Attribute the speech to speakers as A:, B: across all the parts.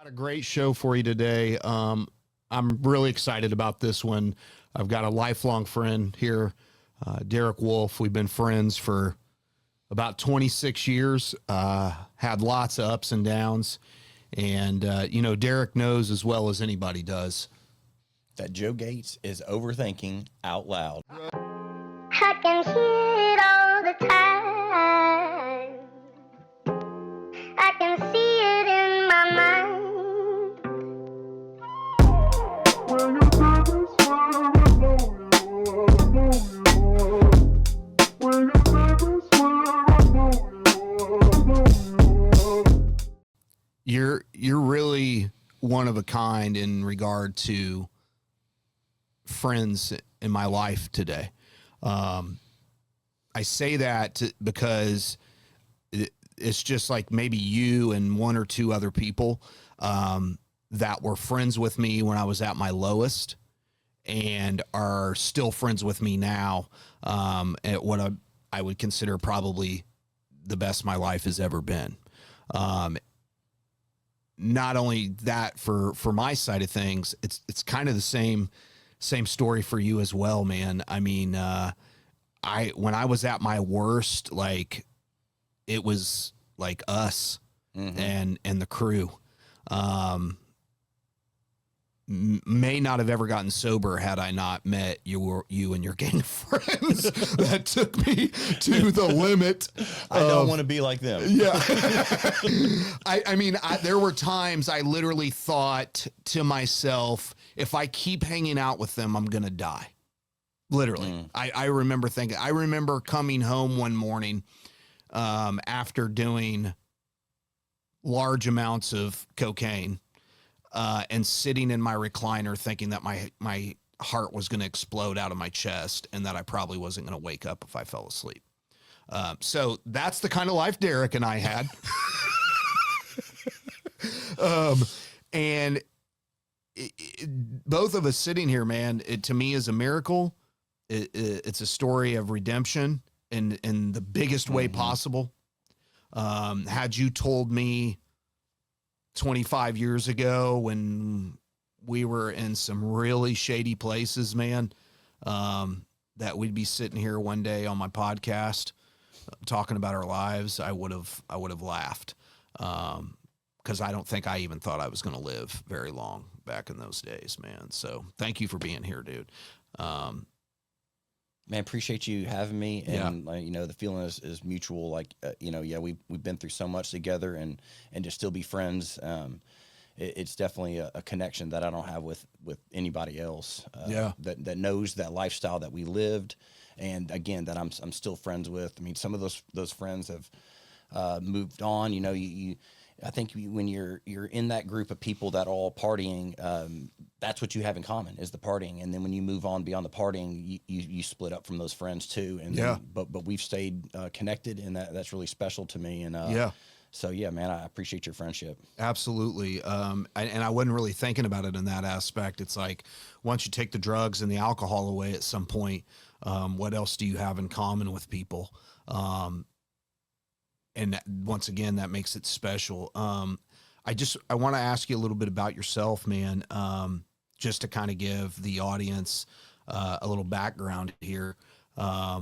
A: A great show for you today. I'm really excited about this one. I've got a lifelong friend here, Derek Wolfe. We've been friends for about 26 years, had lots of ups and downs. And, Derek knows as well as anybody does
B: that Joe Gates is overthinking out loud.
C: I can hear it all the time. I can see it in my mind. When you say this word, I know you are, I know you are. When you say this word, I know you are, I know you are.
A: You're really one of a kind in regard to friends in my life today. I say that because it's just like maybe you and one or two other people that were friends with me when I was at my lowest and are still friends with me now at what I would consider probably the best my life has ever been. Not only that for my side of things, it's kind of the same story for you as well, man. I mean, when I was at my worst, like it was like us and the crew. May not have ever gotten sober had I not met you and your gang of friends that took me to the limit.
B: I don't want to be like them.
A: Yeah. I mean, there were times I literally thought to myself, if I keep hanging out with them, I'm going to die. Literally. I remember coming home one morning after doing large amounts of cocaine and sitting in my recliner thinking that my heart was going to explode out of my chest and that I probably wasn't going to wake up if I fell asleep. So that's the kind of life Derek and I had. And both of us sitting here, man, it to me is a miracle. It's a story of redemption in the biggest way possible. Had you told me 25 years ago when we were in some really shady places, man, that we'd be sitting here one day on my podcast talking about our lives, I would have laughed. Because I don't think I even thought I was going to live very long back in those days, man. So thank you for being here, dude.
B: Man, appreciate you having me. And the feeling is mutual. Like, we've been through so much together and to still be friends. It's definitely a connection that I don't have with anybody else. That knows that lifestyle that we lived. And again, that I'm still friends with. I mean, some of those friends have moved on. I think when you're in that group of people that are all partying, that's what you have in common is the partying. And then when you move on beyond the partying, you split up from those friends too. And but we've stayed connected, and that's really special to me. And so yeah, man, I appreciate your friendship.
A: Absolutely. And I wasn't really thinking about it in that aspect. It's like once you take the drugs and the alcohol away at some point, what else do you have in common with people? And once again, that makes it special. I want to ask you a little bit about yourself, man, just to kind of give the audience a little background here. I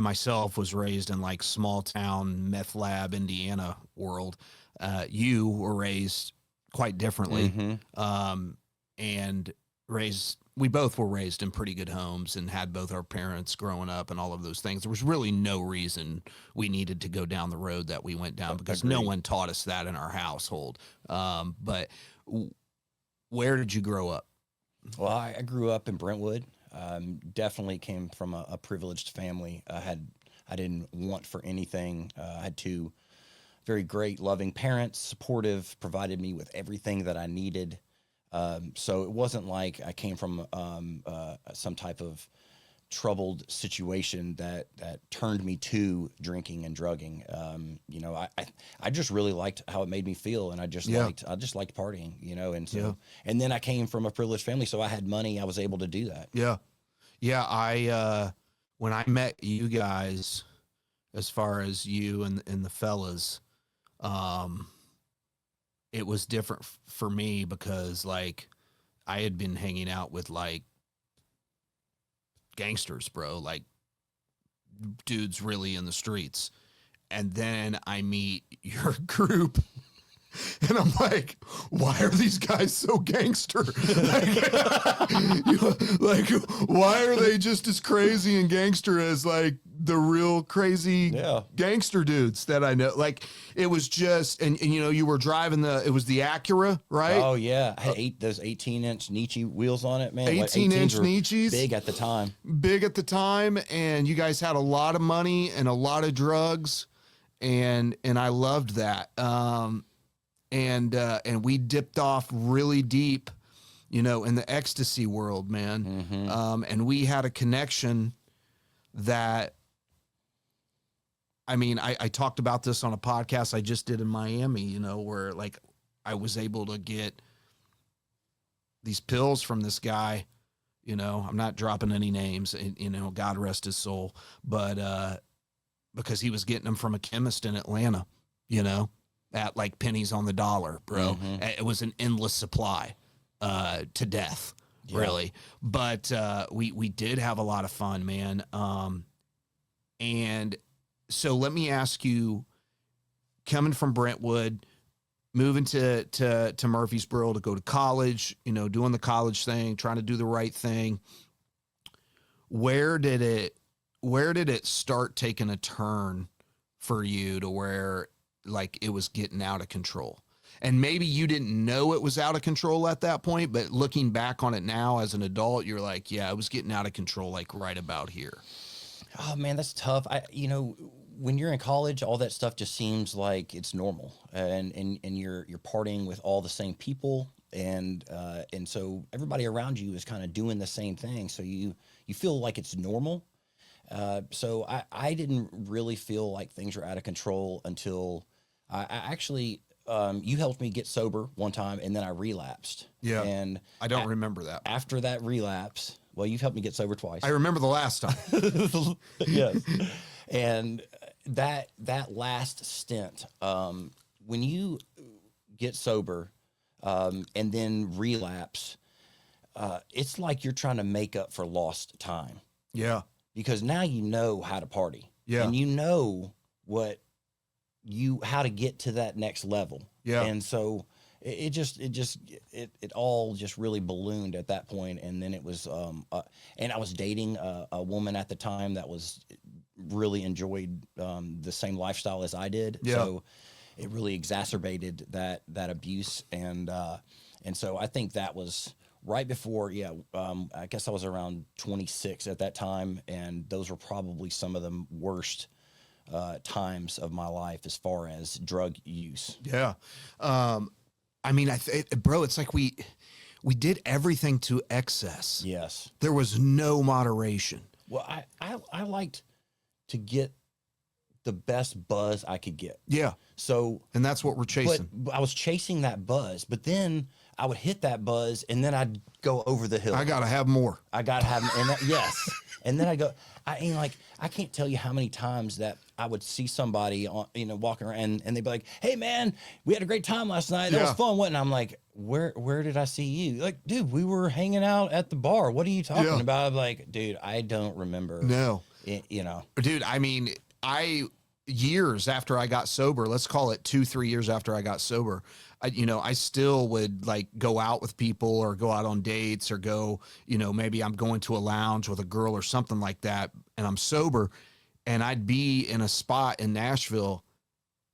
A: myself was raised in like small town meth lab, Indiana world. You were raised quite differently, and we both were raised in pretty good homes and had both our parents growing up and all of those things. There was really no reason we needed to go down the road that we went down because no one taught us that in our household. But where did you grow up?
B: Well, I grew up in Brentwood. Definitely came from a privileged family. I didn't want for anything. I had two very great, loving parents, supportive, provided me with everything that I needed. So it wasn't like I came from some type of troubled situation that turned me to drinking and drugging. I just really liked how it made me feel, and I just liked partying, and so and then I came from a privileged family, so I had money. I was able to do that.
A: I when I met you guys, as far as you and the fellas, it was different for me because like I had been hanging out with like gangsters, bro, like dudes really in the streets. And then I meet your group and I'm like, why are these guys so gangster? Like, why are they just as crazy and gangster as like the real crazy gangster dudes that I know? Like, it was just, and you know, you were driving it was the Acura, right?
B: Oh yeah, I had those 18-inch Nietzsche wheels on it, man.
A: 18-inch Nietzsche's,
B: big at the time.
A: Big at the time, and you guys had a lot of money and a lot of drugs, and I loved that. And we dipped off really deep, you know, in the ecstasy world, man. And we had a connection that, I mean, I talked about this on a podcast I just did in Miami, you know, where like I was able to get these pills from this guy, you know, I'm not dropping any names, and, you know, God rest his soul, but because he was getting them from a chemist in Atlanta, you know, at like pennies on the dollar, bro. It was an endless supply to death, really. But we did have a lot of fun, man. And so let me ask you, coming from Brentwood, moving to Murfreesboro to go to college, you know, doing the college thing, trying to do the right thing. Where did it start taking a turn for you to where like it was getting out of control? And maybe you didn't know it was out of control at that point, but looking back on it now as an adult, you're like, yeah, it was getting out of control, like right about here.
B: Oh man, that's tough. You know, when you're in college, all that stuff just seems like it's normal, and you're partying with all the same people, and so everybody around you is kind of doing the same thing. So you feel like it's normal. So I didn't really feel like things were out of control until I actually, you helped me get sober one time, and then I relapsed.
A: Yeah.
B: And
A: I don't remember that.
B: After that relapse, well, you've helped me get sober twice.
A: I remember the last time.
B: Yes. And that last stint, when you get sober, and then relapse, it's like you're trying to make up for lost time.
A: Yeah.
B: Because now you know how to party.
A: Yeah.
B: And you know how to get to that next level.
A: Yeah.
B: And so it all just really ballooned at that point. And then it was, and I was dating a woman at the time that really enjoyed the same lifestyle as I did.
A: Yeah.
B: So it really exacerbated that abuse. And so I think that was right before, I guess I was around 26 at that time, and those were probably some of the worst times of my life as far as drug use.
A: Yeah. I mean, bro, it's like we did everything to excess.
B: Yes.
A: There was no moderation.
B: Well, I liked to get the best buzz I could get.
A: Yeah.
B: So,
A: and that's what we're chasing.
B: But I was chasing that buzz, but then I would hit that buzz, and then I'd go over the hill.
A: I got to have more.
B: I got to have, yes. And then I can't tell you how many times that I would see somebody walking around, and they'd be like, "Hey man, we had a great time last night. That was fun." And I'm like, "Where did I see you?" Like, dude, we were hanging out at the bar. What are you talking about? I'm like, dude, I don't remember.
A: No.
B: Dude,
A: I mean, years after I got sober, let's call it 2-3 years after I got sober, I still would like go out with people or go out on dates or go, maybe I'm going to a lounge with a girl or something like that, and I'm sober, and I'd be in a spot in Nashville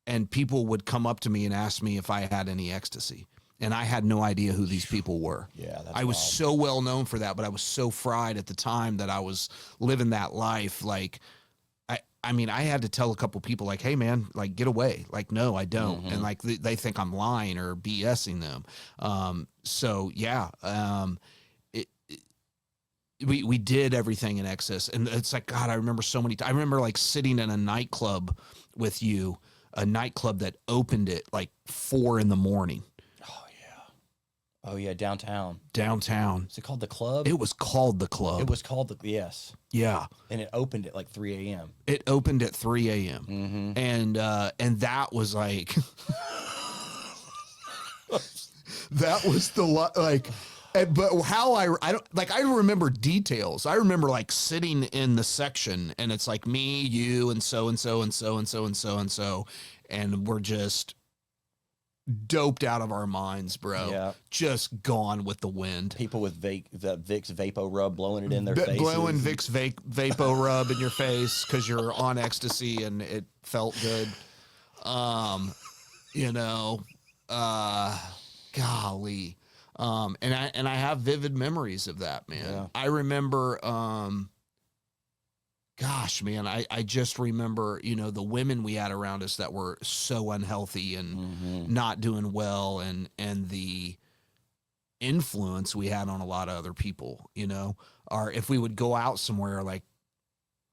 A: and people would come up to me and ask me if I had any ecstasy. And I had no idea who these people were.
B: Yeah, that's
A: I was
B: wild.
A: so well known for that, but I was so fried at the time that I was living that life. Like, I mean, I had to tell a couple people like, "Hey man, like get away." Like, no, I don't. And like, they think I'm lying or BSing them. We did everything in excess. And it's like, God, I remember so many times. I remember like sitting in a nightclub with you, a nightclub that opened at like 4 a.m.
B: Oh yeah, downtown.
A: Is
B: it called the club?
A: It was called the club.
B: It was called yes.
A: Yeah.
B: And it opened at like 3 a.m.
A: It opened at 3 a.m. And that was like, That was the like, but how I don't like, I remember details. I remember like sitting in the section and it's like me, you, and so and so and so and so and so and so, and we're just doped out of our minds, bro.
B: Yeah.
A: Just gone with the wind.
B: People with the Vicks Vapo Rub blowing it in their faces.
A: Blowing Vicks Vapo Rub in your face because you're on ecstasy and it felt good. You know, golly. And I have vivid memories of that, man.
B: Yeah.
A: I remember, gosh, man, I just remember, you know, the women we had around us that were so unhealthy and not doing well, and the influence we had on a lot of other people, you know, or if we would go out somewhere, like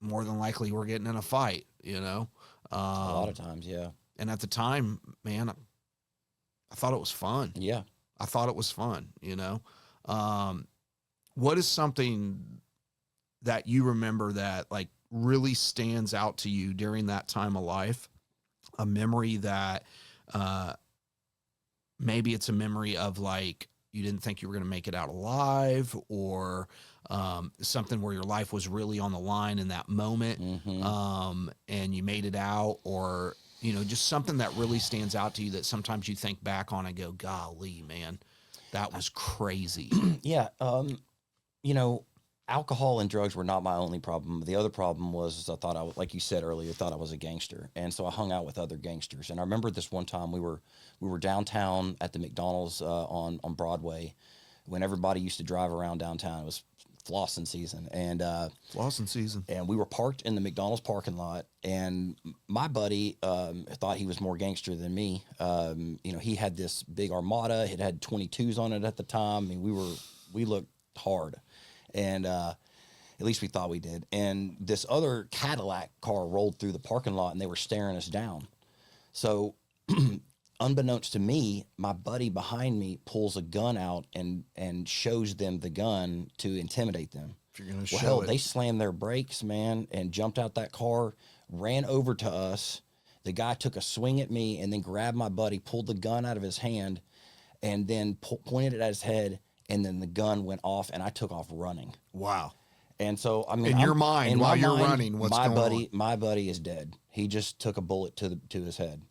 A: more than likely we're getting in a fight, you know.
B: A lot of times, yeah.
A: And at the time, man, I thought it was fun.
B: Yeah.
A: I thought it was fun, you know. What is something that you remember that like really stands out to you during that time of life? A memory that maybe it's a memory of like you didn't think you were going to make it out alive, or something where your life was really on the line in that moment, and you made it out, or, you know, just something that really stands out to you that sometimes you think back on and go, golly, man, that was crazy.
B: Yeah. You know, alcohol and drugs were not my only problem. The other problem was I thought I was, like you said earlier, thought I was a gangster. And so I hung out with other gangsters. And I remember this one time we were downtown at the McDonald's on Broadway when everybody used to drive around downtown. It was flossing season, and
A: Flossing season.
B: and we were parked in the McDonald's parking lot, and my buddy thought he was more gangster than me. You know, he had this big Armada. It had 22s on it at the time. I mean, we looked hard, and at least we thought we did. And this other Cadillac car rolled through the parking lot, and they were staring us down. So unbeknownst to me, my buddy behind me pulls a gun out and shows them the gun to intimidate them.
A: If you're gonna
B: Well,
A: show
B: hell,
A: it.
B: they slammed their brakes, man, and jumped out that car, ran over to us. The guy took a swing at me and then grabbed my buddy, pulled the gun out of his hand, and then pointed it at his head, and then the gun went off, and I took off running.
A: Wow.
B: And so, I mean,
A: In your mind,
B: in
A: while
B: my
A: you're
B: mind,
A: running, what's going on?
B: My buddy is dead. He just took a bullet to his head.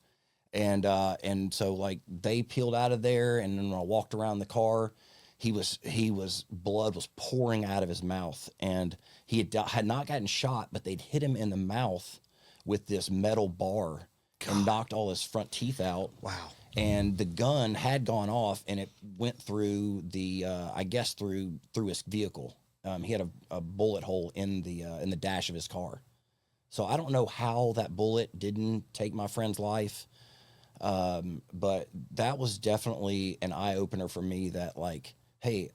B: And so like they peeled out of there, and then when I walked around the car, blood was pouring out of his mouth, and he had not gotten shot, but they'd hit him in the mouth with this metal bar and knocked all his front teeth out. Wow. And the gun had gone off, and it went through the I guess through his vehicle. He had a bullet hole in the dash of his car. So I don't know how that bullet didn't take my friend's life. But that was definitely an eye opener for me that like, hey,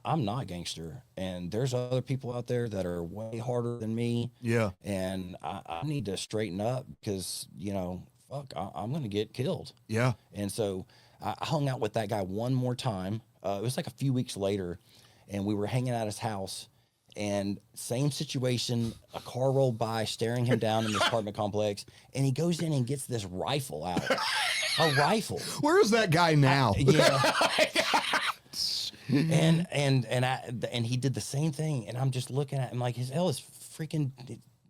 B: I'm not gangster, and there's other people out there that are way harder than me. Yeah. And I need to straighten up because, you know, fuck, I'm going to get killed. Yeah. And so I hung out with that guy one more time. It was like a few weeks later, and we were hanging out at his house, and same situation, a car rolled by staring him down in this apartment complex, and he goes in and gets this rifle out. A rifle.
A: Where is that guy now?
B: And he did the same thing, and I'm just looking at him like his freaking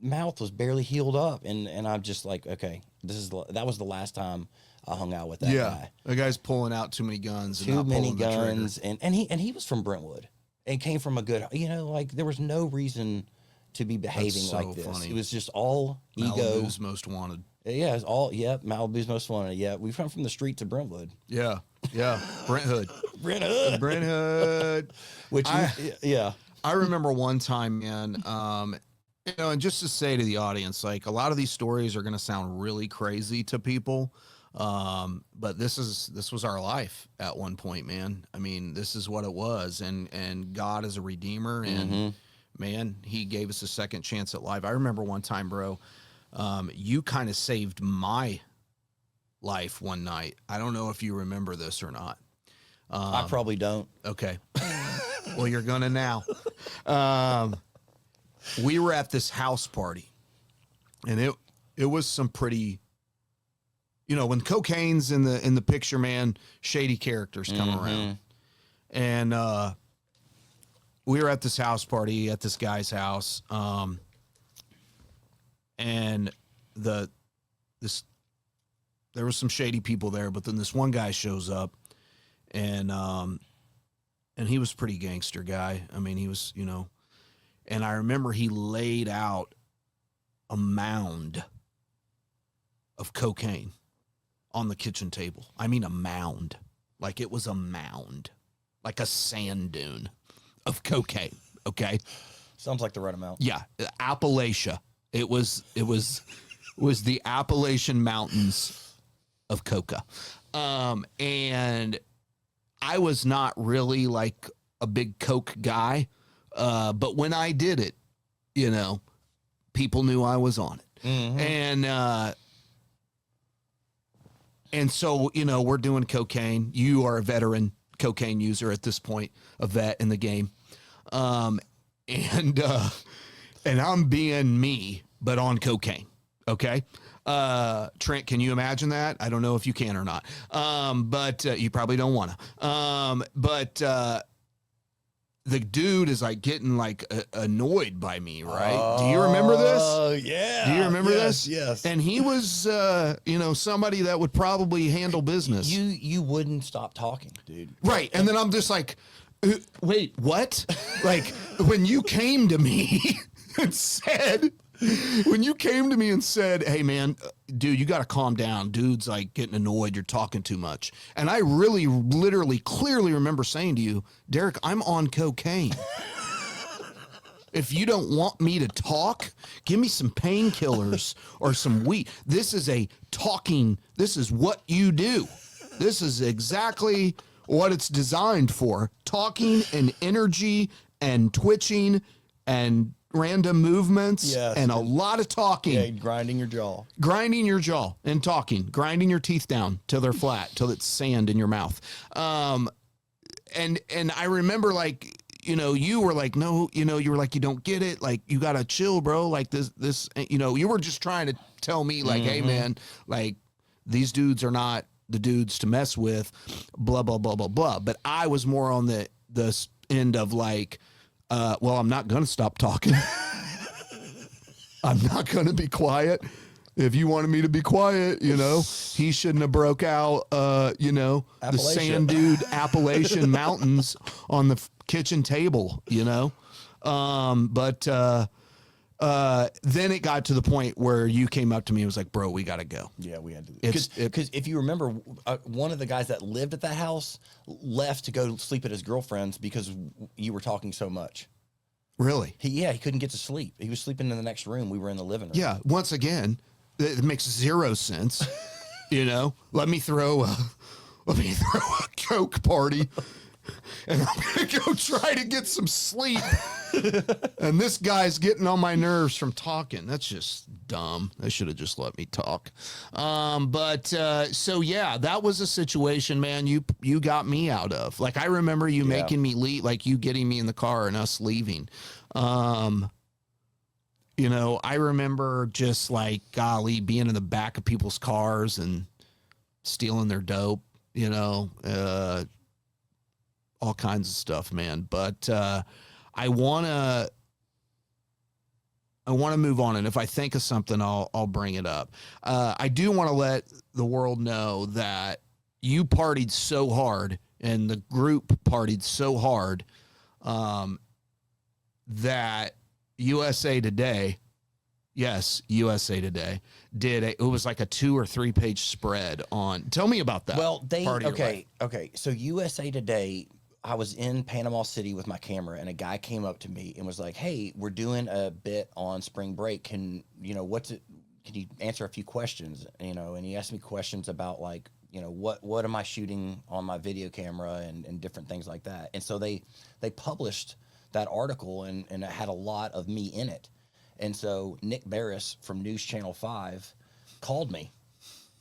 B: mouth was barely healed up, and I'm just like, okay, that was the last time I hung out with that guy.
A: The guy's pulling out too many guns.
B: Too many guns, and he was from Brentwood. And came from a good, you know, like there was no reason to be behaving like this. Funny. It was just all ego.
A: Malibu's most wanted.
B: Yeah, it's all, Malibu's most wanted. Yeah, we've come from the street to Brentwood.
A: Yeah, Brentwood.
B: Brentwood.
A: I remember one time, man, you know, and just to say to the audience, like a lot of these stories are going to sound really crazy to people. But this was our life at one point, man. I mean, this is what it was. And God is a redeemer, and man, he gave us a second chance at life. I remember one time, bro, you kind of saved my life one night. I don't know if you remember this or not.
B: I probably don't.
A: Okay. Well, you're gonna now. We were at this house party, and it was some pretty, you know, when cocaine's in the picture, man, shady characters come around. And we were at this house party at this guy's house, and there was some shady people there, but then this one guy shows up, and he was a pretty gangster guy. I mean, he was, you know, and I remember he laid out a mound of cocaine on the kitchen table. I mean, a mound. Like it was a mound, like a sand dune of cocaine. Okay.
B: Sounds like the right amount.
A: Yeah. Appalachia. It was the Appalachian Mountains of coca. And I was not really like a big coke guy. But when I did it, you know, people knew I was on it. And so, you know, we're doing cocaine. You are a veteran cocaine user at this point, a vet in the game. And I'm being me, but on cocaine. Okay. Trent, can you imagine that? I don't know if you can or not. But you probably don't want to. But the dude is like getting like annoyed by me, right? Do you remember this?
B: Oh, yeah.
A: Do you remember this?
B: Yes.
A: And he was, you know, somebody that would probably handle business.
B: You wouldn't stop talking, dude.
A: Right. And then I'm just like, wait, what? Like when you came to me and said, hey man, dude, you got to calm down. Dude's like getting annoyed. You're talking too much. And I really, literally, clearly remember saying to you, Derek, I'm on cocaine. If you don't want me to talk, give me some painkillers or some weed. This is what you do. This is exactly what it's designed for. Talking and energy and twitching and random movements and a lot of talking.
B: Yeah, grinding your jaw
A: And talking, grinding your teeth down till they're flat, till it's sand in your mouth. And I remember like, you know, you were like, no, you know, you were like, you don't get it. Like, you got to chill, bro. Like this, you know, you were just trying to tell me like, hey man, like these dudes are not the dudes to mess with, blah, blah, blah, blah, blah. But I was more on the end of like, well, I'm not going to stop talking. I'm not going to be quiet. If you wanted me to be quiet, you know, he shouldn't have broke out, you know, the sand dude Appalachian Mountains on the kitchen table, you know. But then it got to the point where you came up to me and was like, bro, we got to go.
B: Yeah, we had to. Because if you remember, one of the guys that lived at that house left to go sleep at his girlfriend's because you were talking so much.
A: Really?
B: He couldn't get to sleep. He was sleeping in the next room. We were in the living room.
A: Yeah. Once again, it makes zero sense. You know, let me throw a Coke party and I'm going to go try to get some sleep. And this guy's getting on my nerves from talking. That's just dumb. They should have just let me talk. So yeah, that was a situation, man, you got me out of. Like, I remember you making me leave, like you getting me in the car and us leaving. You know, I remember just like, golly, being in the back of people's cars and stealing their dope, you know, all kinds of stuff, man. But I want to move on, and if I think of something, I'll bring it up. I do want to let the world know that you partied so hard, and the group partied so hard, that USA Today, yes, USA Today it was like a 2 or 3 page spread on. Tell me about that.
B: Well, okay. So USA Today, I was in Panama City with my camera, and a guy came up to me and was like, "Hey, we're doing a bit on spring break. Can you answer a few questions?" You know, and he asked me questions about like, you know, what am I shooting on my video camera and different things like that. And so they published that article, and it had a lot of me in it. And so Nick Barris from News Channel 5 called me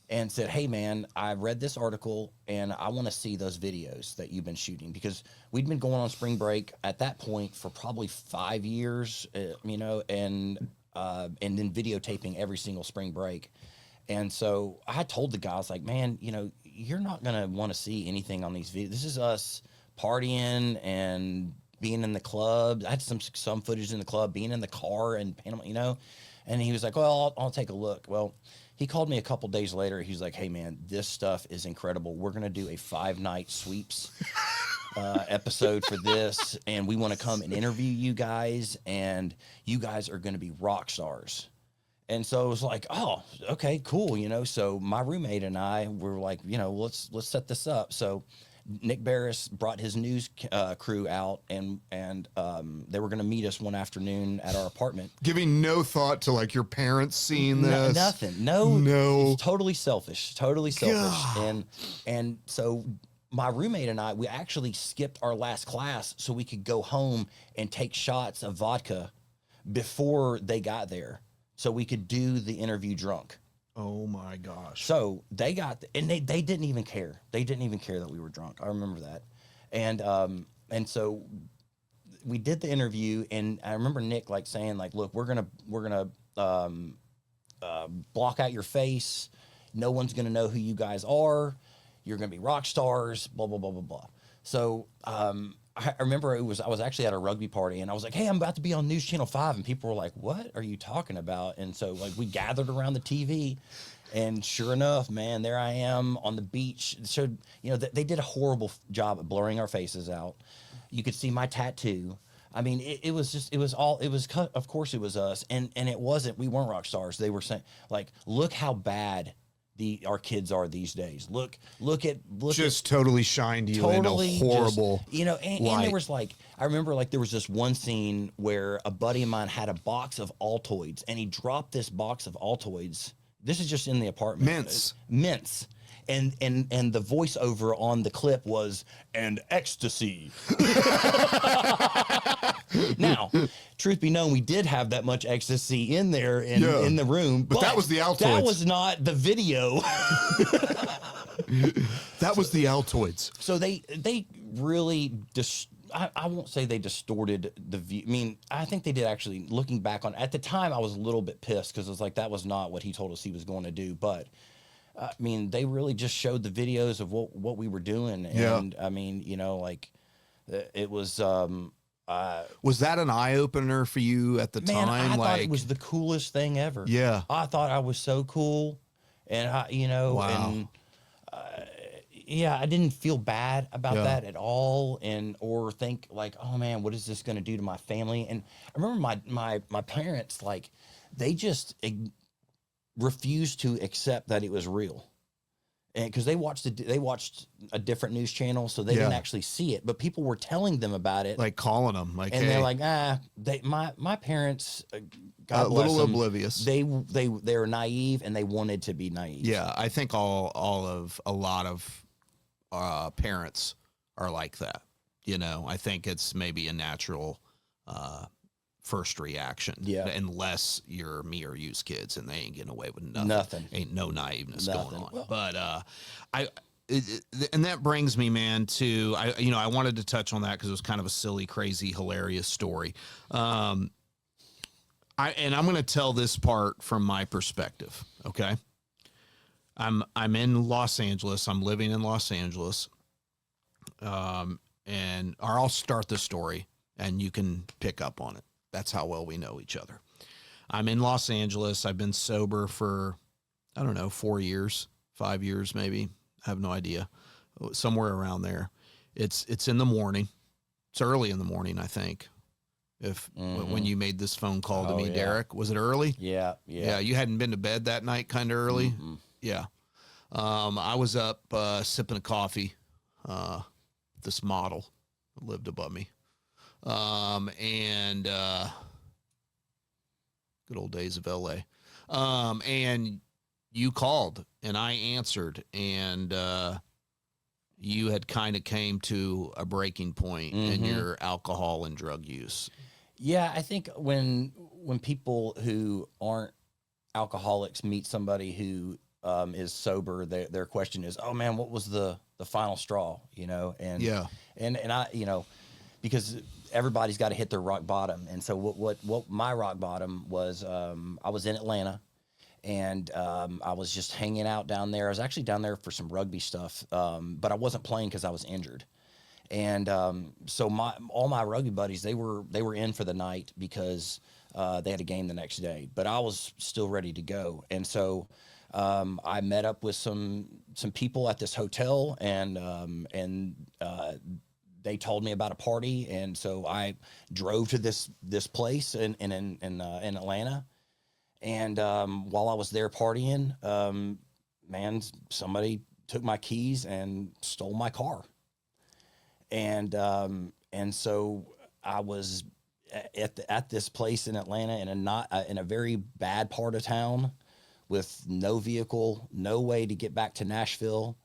B: and said, "Hey man, I read this article and I want to see those videos that you've been shooting," because we'd been going on spring break at that point for probably 5 years, you know, and then videotaping every single spring break. And so I told the guys, like, man, you're not going to want to see anything on these videos. This is us partying and being in the club. I had some footage in the club, being in the car and Panama, and he was like, well, I'll take a look. Well, he called me a couple days later. He's like, hey man, this stuff is incredible. We're going to do a 5-night sweeps episode for this. And we want to come and interview you guys, and you guys are going to be rock stars. And so it was like, oh, okay, cool. So my roommate and I were like, let's set this up. So Nick Barris brought his news crew out, and they were going to meet us one afternoon at our apartment.
A: Giving no thought to like your parents seeing this.
B: Nothing. No. It's totally selfish.
A: God.
B: And so my roommate and I, we actually skipped our last class so we could go home and take shots of vodka before they got there, so we could do the interview drunk.
A: Oh my gosh.
B: So they got, and they didn't even care. They didn't even care that we were drunk. I remember that. And so we did the interview, and I remember Nick like saying like, look, we're gonna block out your face. No one's gonna know who you guys are. You're gonna be rock stars, blah, blah, blah, blah, blah. So I remember I was actually at a rugby party, and I was like, hey, I'm about to be on News Channel 5. And people were like, what are you talking about? And so like we gathered around the TV, and sure enough, man, there I am on the beach. It showed, they did a horrible job at blurring our faces out. You could see my tattoo. I mean, of course it was us. And it wasn't, we weren't rock stars. They were saying like, look how bad our kids are these days. Look
A: just totally shined you in a horrible
B: and there was like, I remember like there was this one scene where a buddy of mine had a box of Altoids, and he dropped this box of Altoids. This is just in the apartment. Mints. And the voiceover on the clip was, and ecstasy. Now, truth be known, we did have that much ecstasy in there in the room.
A: But that was the Altoids.
B: That was not the video.
A: That was the Altoids.
B: So they really I won't say they distorted the view. I mean, I think they did actually, looking back on, at the time I was a little bit pissed because it was like, that was not what he told us he was going to do. But I mean, they really just showed the videos of what we were doing. And I mean, like it was,
A: was that an eye opener for you at the time?
B: I thought it was the coolest thing ever.
A: Yeah.
B: I thought I was so cool. And
A: wow.
B: And I didn't feel bad about that at all, or think like, oh man, what is this going to do to my family? And I remember my parents, like, they just refused to accept that it was real, and because they watched a different news channel, so they didn't actually see it, but people were telling them about it,
A: like calling them, like,
B: and
A: hey.
B: they're like, my parents, God
A: a
B: bless
A: little
B: them,
A: oblivious.
B: They were naive, and they wanted to be naive.
A: Yeah, I think a lot of parents are like that. I think it's maybe a natural first reaction. Yeah. Unless you're me or you's kids, and they ain't getting away with nothing. Ain't no naiveness going on. Well, but and that brings me, man, to I wanted to touch on that because it was kind of a silly, crazy, hilarious story. I'm going to tell this part from my perspective. Okay. I'm in Los Angeles. I'm living in Los Angeles. Or I'll start the story and you can pick up on it. That's how well we know each other. I'm in Los Angeles. I've been sober for, I don't know, 4 years, 5 years, maybe. I have no idea. Somewhere around there. It's in the morning. It's early in the morning, I think. When you made this phone call to me, Derek, was it early?
B: Yeah.
A: You hadn't been to bed that night, kind of early.
B: Mm-hmm.
A: Yeah. I was up sipping a coffee. This model lived above me. And good old days of LA. And you called and I answered, and you had kind of came to a breaking point in your alcohol and drug use.
B: Yeah, I think when people who aren't alcoholics meet somebody who is sober, their question is, "Oh man, what was the final straw?" And I, because everybody's got to hit their rock bottom, and so what my rock bottom was, I was in Atlanta, and I was just hanging out down there. I was actually down there for some rugby stuff, but I wasn't playing because I was injured. And so all my rugby buddies, they were in for the night because they had a game the next day, but I was still ready to go. And so I met up with some people at this hotel, and they told me about a party, and so I drove to this place in Atlanta. And while I was there partying, man, somebody took my keys and stole my car. And so I was at this place in Atlanta in a very bad part of town, with no vehicle, no way to get back to Nashville.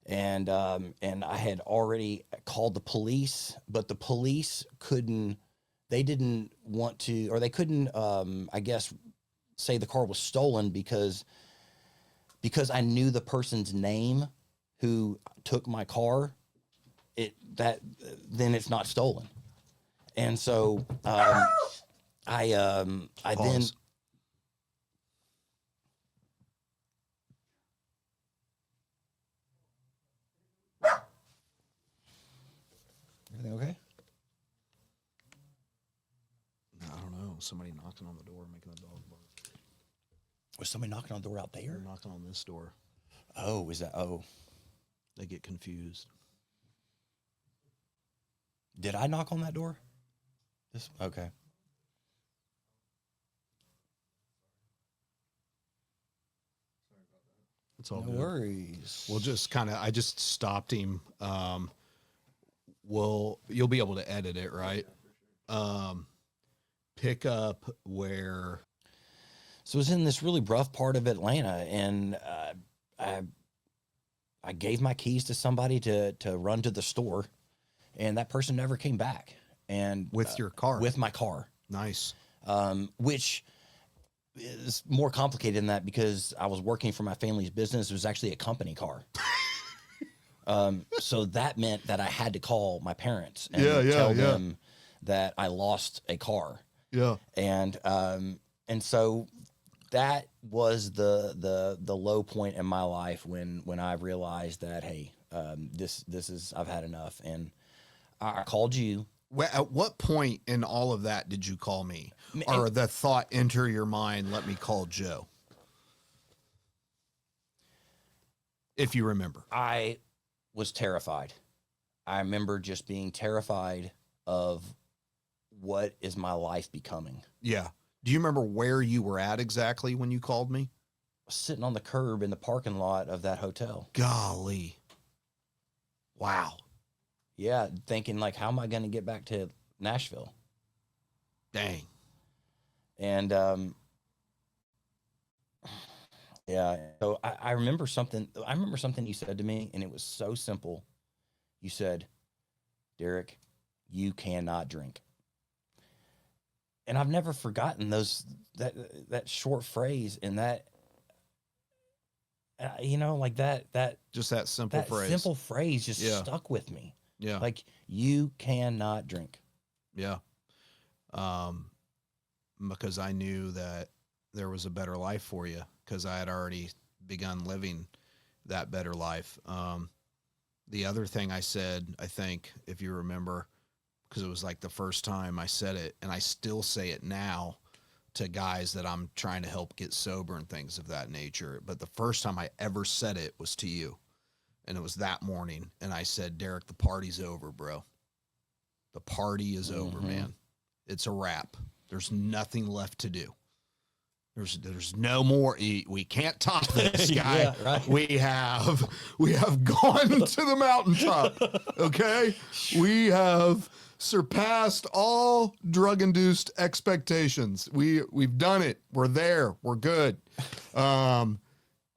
B: And I had already called the police, but the police didn't want to, or they couldn't, I guess, say the car was stolen because I knew the person's name who took my car. Then it's not stolen. And so I then everything okay?
A: I don't know. Somebody knocking on the door, making the dog bark.
B: Was somebody knocking on the door out there?
A: They're knocking on this door.
B: Oh, is that? Oh,
A: They get confused.
B: did I knock on that door? Okay.
A: It's all
B: No
A: good.
B: worries.
A: We'll just I just stopped him. You'll be able to edit it, right? Pick up where.
B: So it was in this really rough part of Atlanta, and I gave my keys to somebody to run to the store, and that person never came back. And
A: With your car?
B: with my car,
A: Nice.
B: which is more complicated than that because I was working for my family's business. It was actually a company car. So that meant that I had to call my parents and tell them that I lost a car.
A: Yeah.
B: And so that was the low point in my life when I realized that, hey, this is, I've had enough. And I called you.
A: At what point in all of that did you call me? Or the thought enter your mind, let me call Joe? If you remember.
B: I was terrified. I remember just being terrified of what is my life becoming.
A: Yeah. Do you remember where you were at exactly when you called me?
B: Sitting on the curb in the parking lot of that hotel.
A: Golly. Wow.
B: Yeah, thinking like, how am I going to get back to Nashville?
A: Dang.
B: And yeah, so I remember something. I remember something you said to me, and it was so simple. You said, "Derek, you cannot drink." And I've never forgotten that short phrase, and that like that
A: Just that simple phrase.
B: simple phrase just stuck with me.
A: Yeah.
B: Like, you cannot drink.
A: Yeah. Because I knew that there was a better life for you, because I had already begun living that better life. The other thing I said, I think, if you remember, because it was like the first time I said it, and I still say it now to guys that I'm trying to help get sober and things of that nature. But the first time I ever said it was to you. And it was that morning. And I said, Derek, the party's over, bro. The party is over, man. It's a wrap. There's nothing left to do. There's no more. We can't top this, guy.
B: Yeah, right.
A: We have gone to the mountaintop. Okay, we have surpassed all drug-induced expectations. We've done it. We're there. We're good.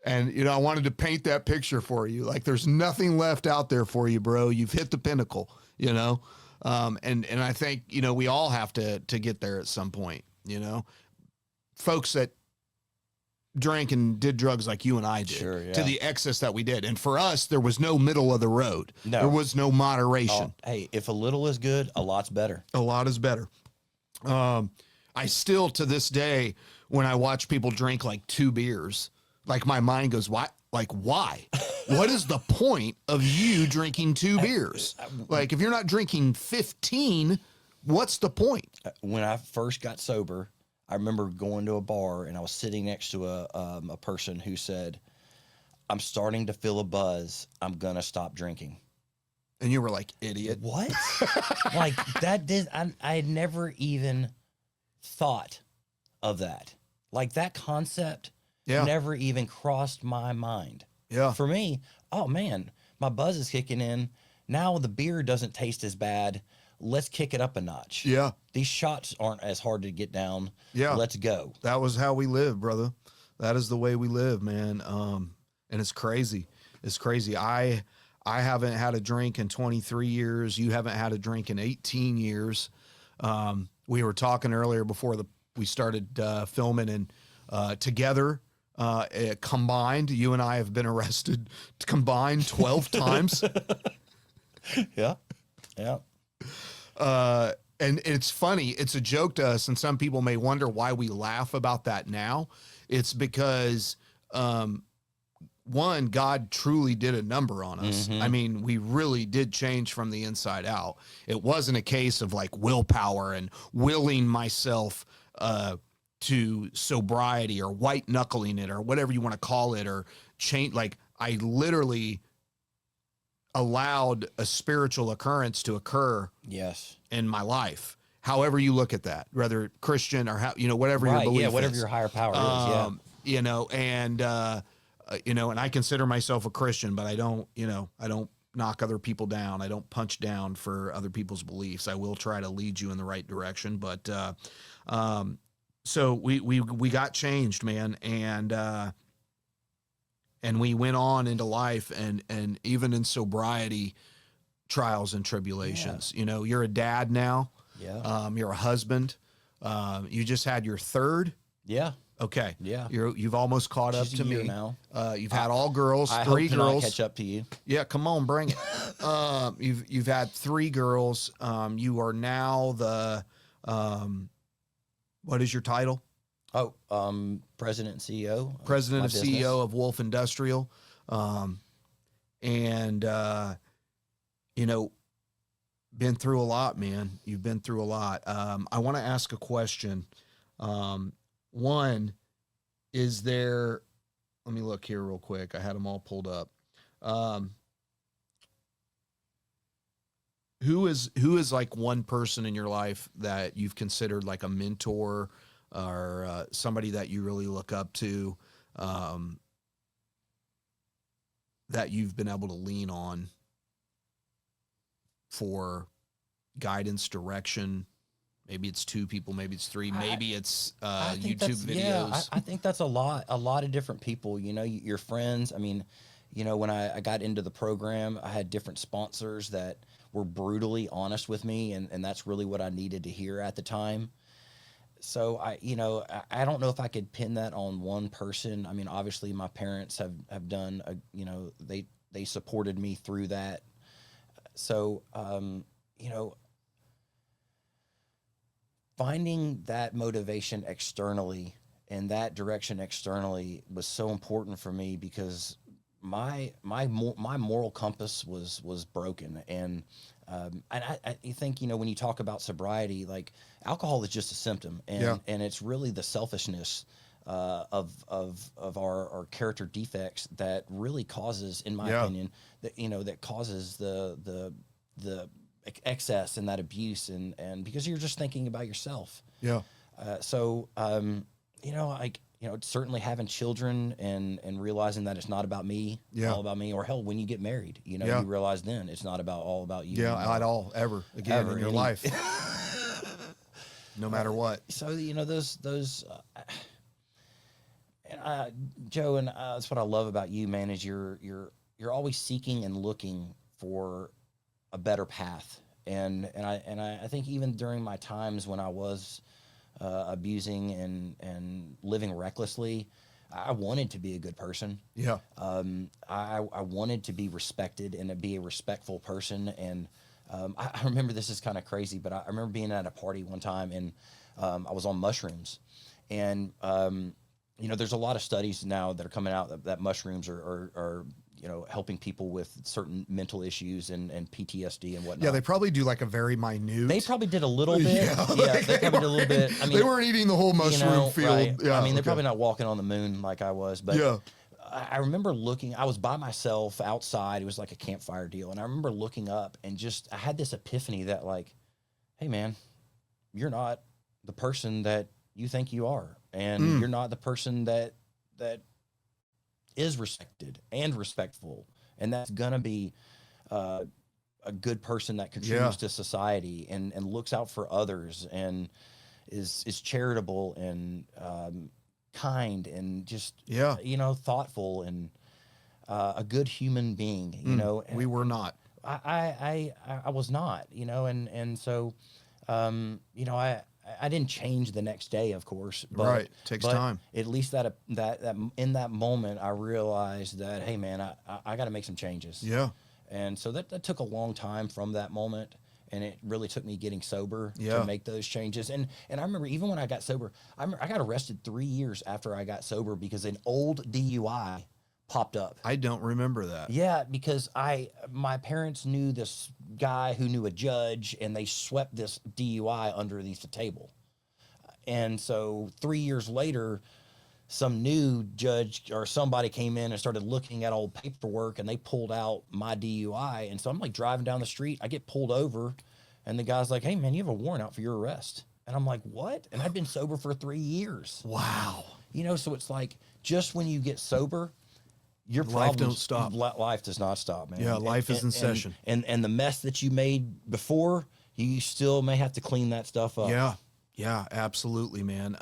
A: And I wanted to paint that picture for you. Like, there's nothing left out there for you, bro. You've hit the pinnacle. And I think we all have to get there at some point. Folks that drank and did drugs like you and I did,
B: Sure, yeah.
A: to the excess that we did. And for us, there was no middle of the road.
B: No.
A: There was no moderation.
B: Hey, if a little is good, a lot's better.
A: A lot is better. I still, to this day, when I watch people drink like 2 beers. Like my mind goes, why? Like, why? What is the point of you drinking 2 beers? Like, if you're not drinking 15, what's the point?
B: When I first got sober, I remember going to a bar and I was sitting next to a person who said, "I'm starting to feel a buzz. I'm gonna stop drinking."
A: And you were like, idiot.
B: What? Like that did I had never even thought of that. Like that concept
A: Yeah.
B: never even crossed my mind.
A: Yeah.
B: For me, oh man, my buzz is kicking in. Now the beer doesn't taste as bad. Let's kick it up a notch.
A: Yeah.
B: These shots aren't as hard to get down.
A: Yeah.
B: Let's go.
A: That was how we live, brother. That is the way we live, man. And it's crazy. It's crazy. I haven't had a drink in 23 years. You haven't had a drink in 18 years. We were talking earlier before we started filming, and together, combined, you and I have been arrested combined 12 times.
B: Yeah. Yeah.
A: And it's funny. It's a joke to us, and some people may wonder why we laugh about that now. It's because, one, God truly did a number on us. I mean, we really did change from the inside out. It wasn't a case of like willpower and willing myself to sobriety or white knuckling it or whatever you want to call it, or change. Like, I literally allowed a spiritual occurrence to occur
B: Yes.
A: in my life. However you look at that, whether Christian or how, whatever your
B: Right.
A: belief
B: Yeah. Whatever
A: is.
B: your higher power is. Yeah.
A: And and I consider myself a Christian, but I don't knock other people down. I don't punch down for other people's beliefs. I will try to lead you in the right direction, but so we got changed, man, and we went on into life, and even in sobriety, trials and tribulations.
B: Yeah.
A: You're a dad now.
B: Yeah.
A: You're a husband. You just had your third.
B: Yeah.
A: Okay.
B: Yeah.
A: You've almost caught up
B: She's
A: to
B: a year
A: me
B: now.
A: You've had all girls,
B: I
A: 3
B: hope to not
A: girls.
B: catch up to you.
A: Yeah, come on, bring it. You've had 3 girls. You are now the what is your title?
B: Oh, president and CEO. of
A: President
B: my
A: and
B: business.
A: CEO of Wolfe Industrial. Been through a lot, man. You've been through a lot. I want to ask a question. One, is there, let me look here real quick. I had them all pulled up. Who is like one person in your life that you've considered like a mentor or somebody that you really look up to, that you've been able to lean on for guidance, direction? Maybe it's 2 people, maybe it's 3, maybe it's
B: I think
A: YouTube
B: that's- Yeah,
A: videos.
B: I think that's a lot of different people, your friends. I mean, when I got into the program, I had different sponsors that were brutally honest with me, and that's really what I needed to hear at the time. So I don't know if I could pin that on one person. I mean, obviously my parents have done, they supported me through that. So, finding that motivation externally and that direction externally was so important for me, because my moral compass was broken. And I think, when you talk about sobriety, like, alcohol is just a symptom, and it's really the selfishness of our character defects that really causes, in my opinion, that causes the excess and that abuse, and because you're just thinking about yourself.
A: Yeah.
B: Certainly having children and realizing that it's not about me, all about me, or hell, when you get married, you realize then it's not all about you.
A: Yeah, at all, ever again in your life. No matter what.
B: So, those Joe, and that's what I love about you, man, is you're always seeking and looking for a better path. And I think even during my times when I was abusing and living recklessly, I wanted to be a good person.
A: Yeah.
B: I wanted to be respected and to be a respectful person. And I remember, this is kind of crazy, but I remember being at a party one time, and I was on mushrooms, And you know, there's a lot of studies now that are coming out that mushrooms are you know, helping people with certain mental issues and PTSD and whatnot.
A: Yeah, they probably do like a very minute.
B: They probably did a little bit.
A: Yeah,
B: They probably did a little bit. I mean,
A: they weren't eating the whole mushroom field.
B: right.
A: Yeah,
B: I mean, they're probably not walking on the moon like I was, but
A: yeah.
B: I remember looking, I was by myself outside. It was like a campfire deal. And I remember looking up and just, I had this epiphany that like, hey man, you're not the person that you think you are. And you're not the person that is respected and respectful. And that's going to be a good person that contributes to society and looks out for others and is charitable and kind and just, you know, thoughtful and a good human being, you know.
A: We were not.
B: I was not, you know, and so, you know, I didn't change the next day, of course, but
A: takes time.
B: At least that in that moment, I realized that, hey man, I got to make some changes. Yeah. And so that took a long time from that moment. And it really took me getting sober to make those changes. And I remember even when I got sober, I got arrested 3 years after I got sober because an old DUI popped up.
A: I don't remember that.
B: Yeah, because my parents knew this guy who knew a judge, and they swept this DUI underneath the table. And so 3 years later, some new judge or somebody came in and started looking at old paperwork, and they pulled out my DUI. And so I'm like driving down the street, I get pulled over, and the guy's like, hey man, you have a warrant out for your arrest. And I'm like, what? And I've been sober for 3 years.
A: Wow.
B: You know, so it's like, just when you get sober, your
A: life don't stop.
B: Life does not stop, man.
A: Yeah, life is in session.
B: And the mess that you made before, you still may have to clean that stuff up.
A: Yeah. Yeah, absolutely, man.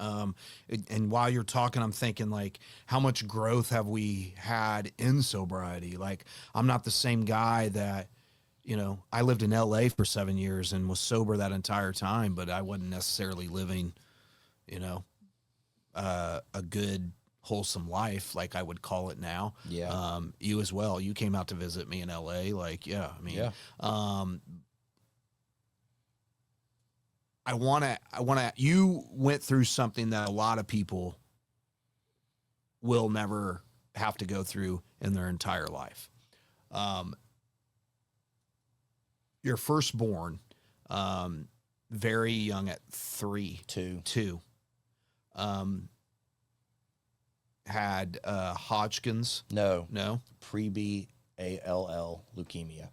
A: And while you're talking, I'm thinking like, how much growth have we had in sobriety? Like, I'm not the same guy that, you know, I lived in LA for 7 years and was sober that entire time, but I wasn't necessarily living, you know, a good, wholesome life, like I would call it now.
B: Yeah.
A: You as well. You came out to visit me in LA. Like, yeah, I mean, I want to, you went through something that a lot of people will never have to go through in their entire life. Your firstborn, very young at two, had Hodgkin's. No.
B: Pre-B-ALL leukemia.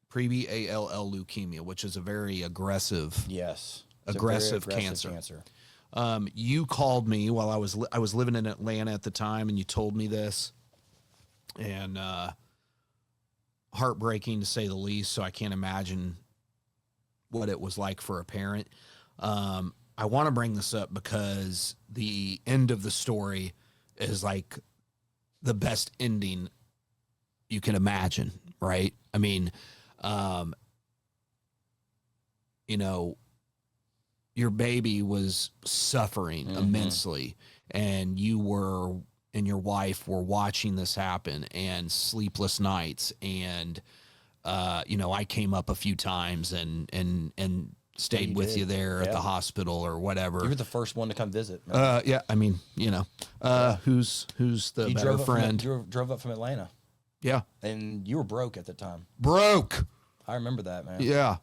A: Pre-B-ALL leukemia, which is a very aggressive.
B: Yes.
A: Aggressive cancer. You called me while I was living in Atlanta at the time, and you told me this, and heartbreaking to say the least. So I can't imagine what it was like for a parent. I want to bring this up because the end of the story is like the best ending you can imagine, right? I mean, you know, your baby was suffering immensely, and you were and your wife were watching this happen, and sleepless nights, and you know, I came up a few times and stayed with you there at the hospital or whatever.
B: You were the first one to come visit.
A: Yeah, I mean, you know, who's the better friend?
B: Drove up from Atlanta.
A: Yeah,
B: and you were broke at the time.
A: Broke.
B: I remember that, man.
A: Yeah.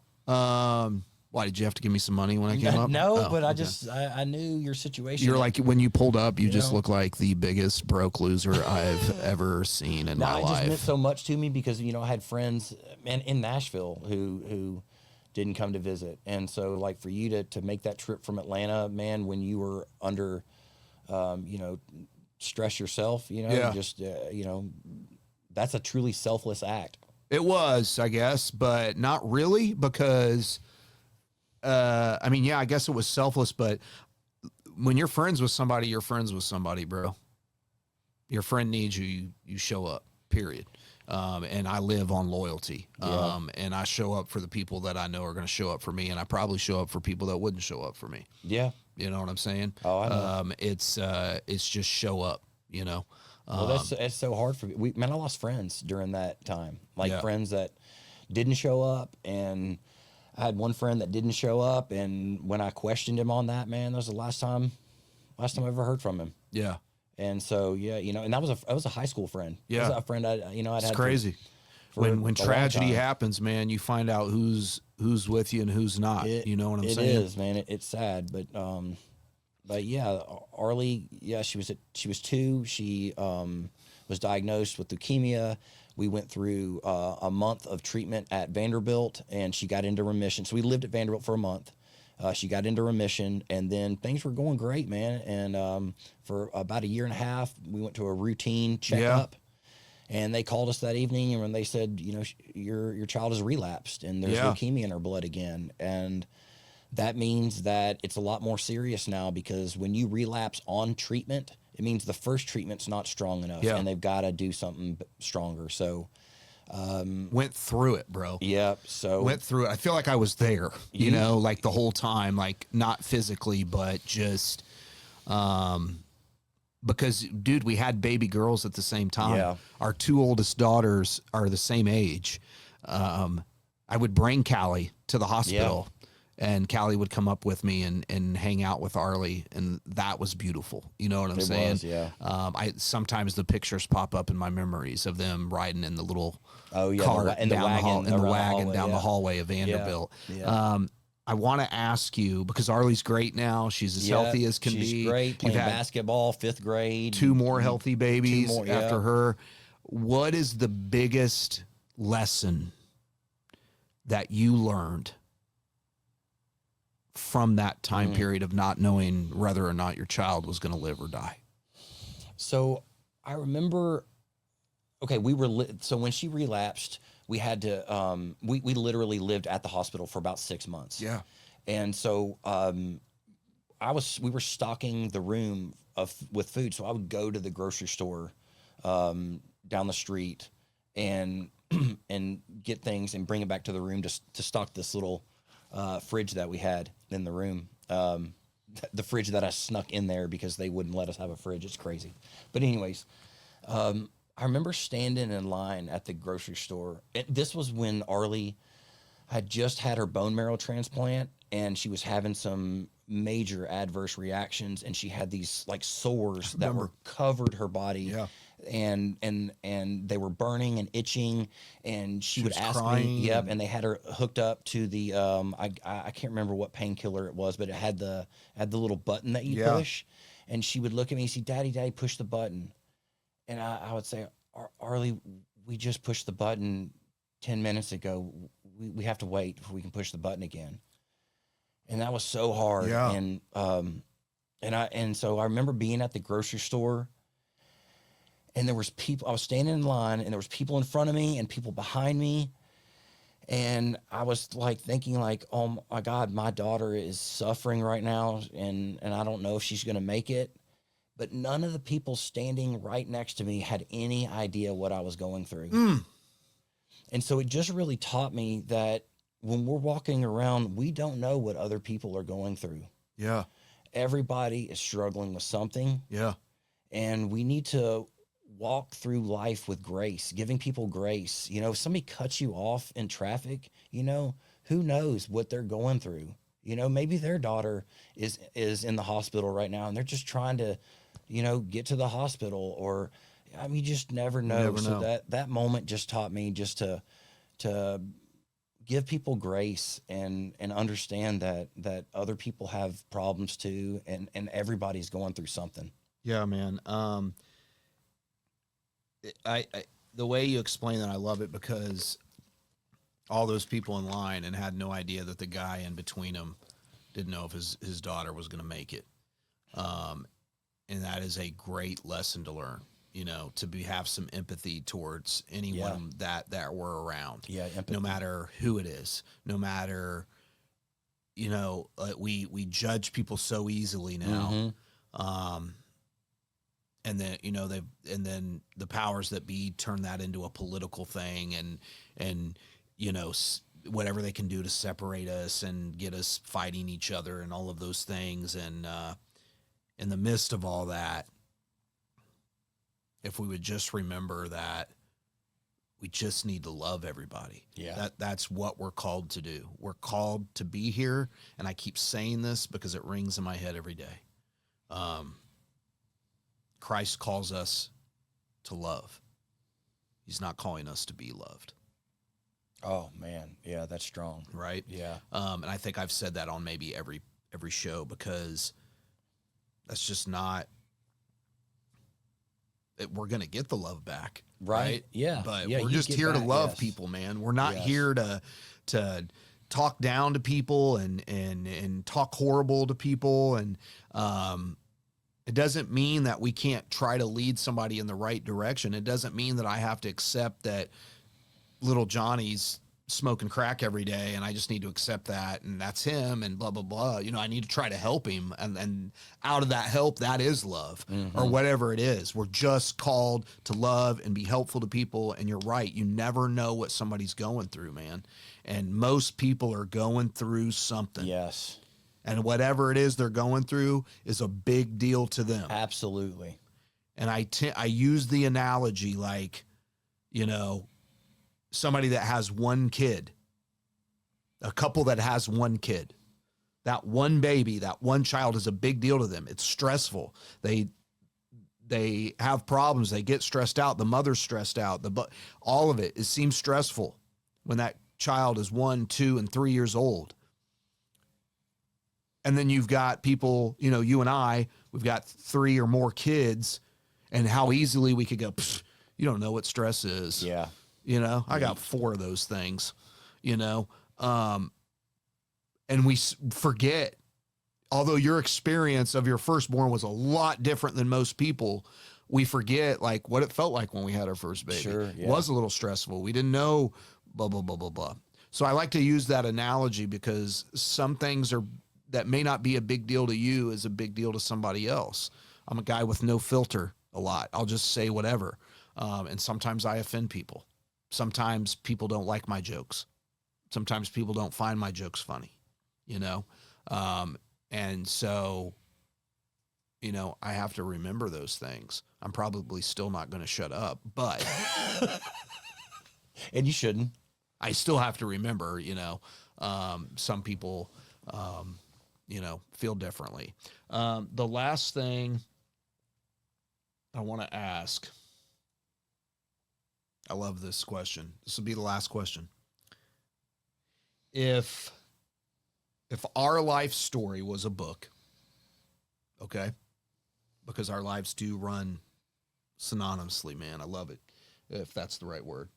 A: Why did you have to give me some money when I came up?
B: No, but I knew your situation.
A: You're like, when you pulled up, you just look like the biggest broke loser I've ever seen in my life.
B: It just meant so much to me because, you know, I had friends in Nashville who didn't come to visit. And so like for you to make that trip from Atlanta, man, when you were under, you know, stress yourself, you know, you know, that's a truly selfless act.
A: It was, I guess, but not really, because I mean, yeah, I guess it was selfless, but when you're friends with somebody, you're friends with somebody, bro. Your friend needs you, you show up, period. And I live on loyalty. And I show up for the people that I know are going to show up for me, and I probably show up for people that wouldn't show up for me.
B: Yeah.
A: You know what I'm saying?
B: Oh, I know.
A: It's just show up, you know?
B: Well, that's so hard for me. Man, I lost friends during that time. Like friends that didn't show up, and I had one friend that didn't show up, and when I questioned him on that, man, that was the last time Last time I ever heard from him.
A: Yeah.
B: And so, yeah, you know, and that was a high school friend.
A: Yeah.
B: That was a friend I'd
A: It's
B: had
A: crazy.
B: for
A: When
B: a long
A: tragedy
B: time.
A: happens, man, you find out who's with you and who's not. You know what I'm saying?
B: It is, man. It's sad, but yeah, Arlie, yeah, she was 2. She was diagnosed with leukemia. We went through a month of treatment at Vanderbilt, and she got into remission. So we lived at Vanderbilt for a month. She got into remission, and then things were going great, man. And for about a year and a half, we went to a routine checkup. And they called us that evening, and when they said, you know, your child has relapsed, and there's leukemia in her blood again, and that means that it's a lot more serious now, because when you relapse on treatment, it means the first treatment's not strong enough, and they've got to do something stronger. So,
A: went through it, bro.
B: Yep. So
A: Went through it. I feel like I was there, you know, like the whole time, like not physically, but just, because, dude, we had baby girls at the same time.
B: Yeah.
A: Our 2 oldest daughters are the same age. I would bring Callie to the hospital, and Callie would come up with me and hang out with Arlie, and that was beautiful. You know what I'm saying?
B: was, yeah.
A: I sometimes the pictures pop up in my memories of them riding in the little car
B: in the wagon
A: down the hallway of Vanderbilt.
B: Yeah.
A: I want to ask you, because Arlie's great now. She's as healthy as can
B: she's
A: be.
B: Great. Playing
A: You've had
B: basketball, 5th grade.
A: 2 more healthy babies
B: 2 more,
A: after her. What is the biggest lesson that you learned from that time period of not knowing whether or not your child was going to live or die?
B: So I remember, okay, so when she relapsed, we had to, we literally lived at the hospital for about 6 months.
A: Yeah.
B: And so we were stocking the room with food. So I would go to the grocery store down the street and and get things and bring it back to the room to stock this little fridge that we had in the room. The fridge that I snuck in there because they wouldn't let us have a fridge. It's crazy. But anyways, I remember standing in line at the grocery store. This was when Arlie had just had her bone marrow transplant, and she was having some major adverse reactions, and she had these like sores that were covered her body.
A: Yeah.
B: And they were burning and itching, and she would
A: was
B: ask
A: crying.
B: me, yep, and they had her hooked up to the I can't remember what painkiller it was, but it had the little button that you push, and she would look at me and say, Daddy, push the button. And I would say, Arlie, we just pushed the button 10 minutes ago. We have to wait before we can push the button again. And that was so hard.
A: Yeah.
B: And so I remember being at the grocery store, and there was people, I was standing in line, and there was people in front of me and people behind me. And I was like thinking like, oh my God, my daughter is suffering right now. And I don't know if she's going to make it. But none of the people standing right next to me had any idea what I was going through. And so it just really taught me that when we're walking around, we don't know what other people are going through.
A: Yeah.
B: Everybody is struggling with something.
A: Yeah.
B: And we need to walk through life with grace, giving people grace. You know, if somebody cuts you off in traffic, you know, who knows what they're going through? You know, maybe their daughter is in the hospital right now, and they're just trying to, you know, get to the hospital, or, I mean, you just never know. So that moment just taught me just to give people grace and understand that other people have problems too, and everybody's going through something.
A: Yeah, man. I the way you explain that, I love it, because all those people in line and had no idea that the guy in between them didn't know if his daughter was going to make it. And that is a great lesson to learn, you know, to have some empathy towards anyone that we're around.
B: Yeah. Empathy.
A: No matter who it is, no matter, you know, we judge people so easily now. And then, you know, then the powers that be turn that into a political thing, and, you know, whatever they can do to separate us and get us fighting each other and all of those things. And, in the midst of all that, if we would just remember that we just need to love everybody.
B: Yeah.
A: That's what we're called to do. We're called to be here. And I keep saying this because it rings in my head every day. Christ calls us to love. He's not calling us to be loved.
B: Oh man, yeah, that's strong.
A: Right?
B: Yeah.
A: And I think I've said that on maybe every show, because that's just not we're going to get the love back.
B: Right. Yeah.
A: But
B: yeah,
A: we're
B: you
A: just
B: get
A: here to
B: back,
A: love
B: yes.
A: people, man. We're not
B: Yes.
A: here to talk down to people and talk horrible to people. And it doesn't mean that we can't try to lead somebody in the right direction. It doesn't mean that I have to accept that little Johnny's smoking crack every day and I just need to accept that and that's him and blah, blah, blah. You know, I need to try to help him. And out of that help, that is love or whatever it is. We're just called to love and be helpful to people. And you're right. You never know what somebody's going through, man. And most people are going through something.
B: Yes.
A: And whatever it is they're going through is a big deal to them.
B: Absolutely.
A: And I use the analogy like, you know, somebody that has one kid, a couple that has one kid, that one baby, that one child is a big deal to them. It's stressful. They have problems. They get stressed out. The mother's stressed out. All of it seems stressful when that child is 1, 2, and 3 years old. And then you've got people, you know, you and I, we've got 3 or more kids, and how easily we could go, you don't know what stress is.
B: Yeah.
A: You know, I got 4 of those things, you know, and we forget, although your experience of your firstborn was a lot different than most people, we forget like what it felt like when we had our first baby.
B: Sure, yeah.
A: It was a little stressful. We didn't know blah, blah, blah, blah, blah. So I like to use that analogy because some things that may not be a big deal to you is a big deal to somebody else. I'm a guy with no filter a lot. I'll just say whatever. And sometimes I offend people. Sometimes people don't like my jokes. Sometimes people don't find my jokes funny, you know? And so, you know, I have to remember those things. I'm probably still not going to shut up, but
B: And you shouldn't.
A: I still have to remember, you know, some people, you know, feel differently. The last thing I want to ask, I love this question. This will be the last question. If our life story was a book, okay, because our lives do run synonymously, man. I love it, if that's the right word.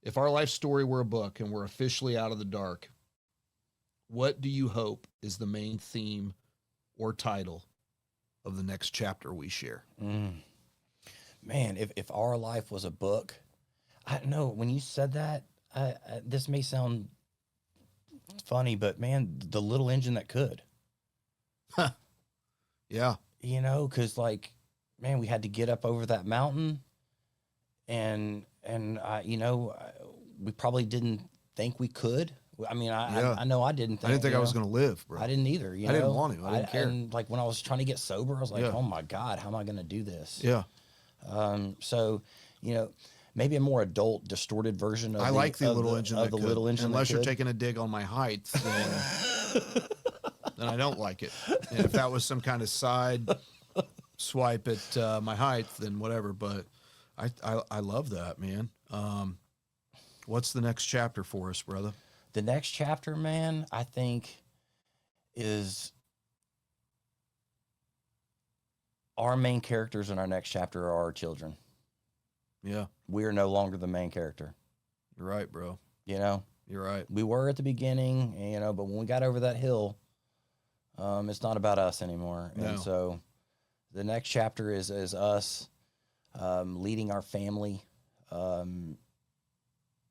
A: If our life story were a book and we're officially out of the dark, what do you hope is the main theme or title of the next chapter we share?
B: Man, if our life was a book, I don't know. When you said that, this may sound funny, but man, the little engine that could.
A: Yeah.
B: You know, because like, man, we had to get up over that mountain, and you know, we probably didn't think we could. I mean, I know I didn't.
A: I didn't think I was
B: know.
A: going to live, bro.
B: I didn't either. You know?
A: I didn't want to. I didn't care.
B: And like when I was trying to get sober, I was like,
A: Yeah.
B: oh my God, how am I going to do this?
A: Yeah.
B: So, you know, maybe a more adult, distorted version of
A: I like the little engine
B: of
A: that
B: the
A: could.
B: little engine.
A: Unless
B: that
A: you're
B: could.
A: taking a dig on my height, then I don't like it. And if that was some kind of side swipe at my height, then whatever. But I love that, man. What's the next chapter for us, brother?
B: The next chapter, man, I think is our main characters in our next chapter are our children.
A: Yeah,
B: We are no longer the main character.
A: you're right, bro.
B: You know,
A: You're right.
B: we were at the beginning, you know, but when we got over that hill, it's not about us anymore.
A: No.
B: And so the next chapter is us leading our family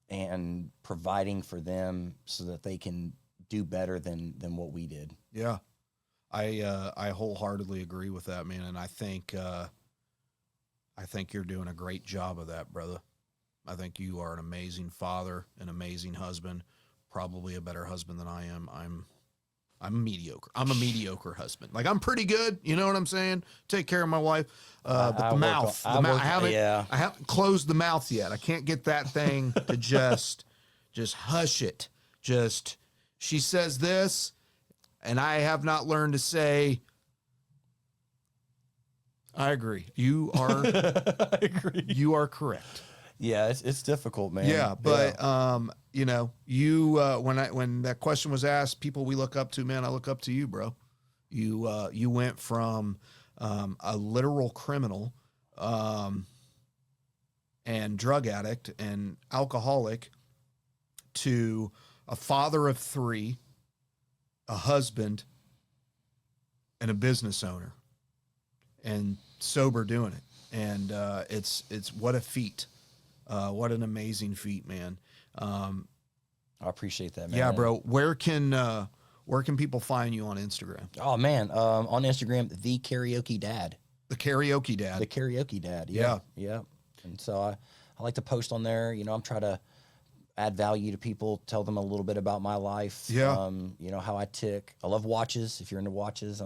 B: and providing for them so that they can do better than what we did.
A: Yeah, I wholeheartedly agree with that, man. And I think you're doing a great job of that, brother. I think you are an amazing father, an amazing husband, probably a better husband than I am. I'm mediocre. I'm a mediocre husband. Like I'm pretty good. You know what I'm saying? Take care of my wife. But
B: I
A: the
B: work
A: mouth,
B: on-
A: I haven't,
B: yeah.
A: I haven't closed the mouth yet. I can't get that thing to just hush it. She says this, And I have not learned to say, I agree. You are,
B: I agree.
A: you are correct.
B: Yeah, it's difficult, man.
A: Yeah, but you know, you when that question was asked, people we look up to, man, I look up to you, bro. You went from a literal criminal and drug addict and alcoholic to a father of 3, a husband, and a business owner, and sober doing it. And it's what a feat. What an amazing feat, man.
B: I appreciate that, man.
A: Yeah, bro. Where can people find you on Instagram?
B: Oh man, on Instagram, the karaoke dad.
A: The karaoke dad.
B: The karaoke dad.
A: Yeah.
B: Yeah. And so I like to post on there. You know, I'm trying to add value to people, tell them a little bit about my life.
A: Yeah.
B: You know, how I tick. I love watches. If you're into watches,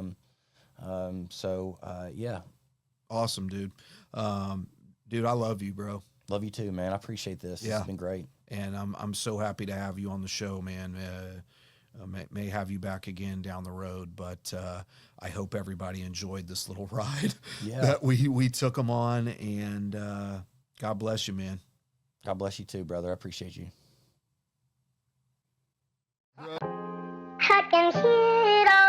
B: yeah.
A: Awesome, dude. Dude, I love you, bro.
B: Love you too, man. I appreciate this.
A: Yeah.
B: This has been great.
A: And I'm so happy to have you on the show, man. May have you back again down the road, but I hope everybody enjoyed this little ride that we took them on, and God bless you, man.
B: God bless you too, brother. I appreciate you.
C: I can hear it all.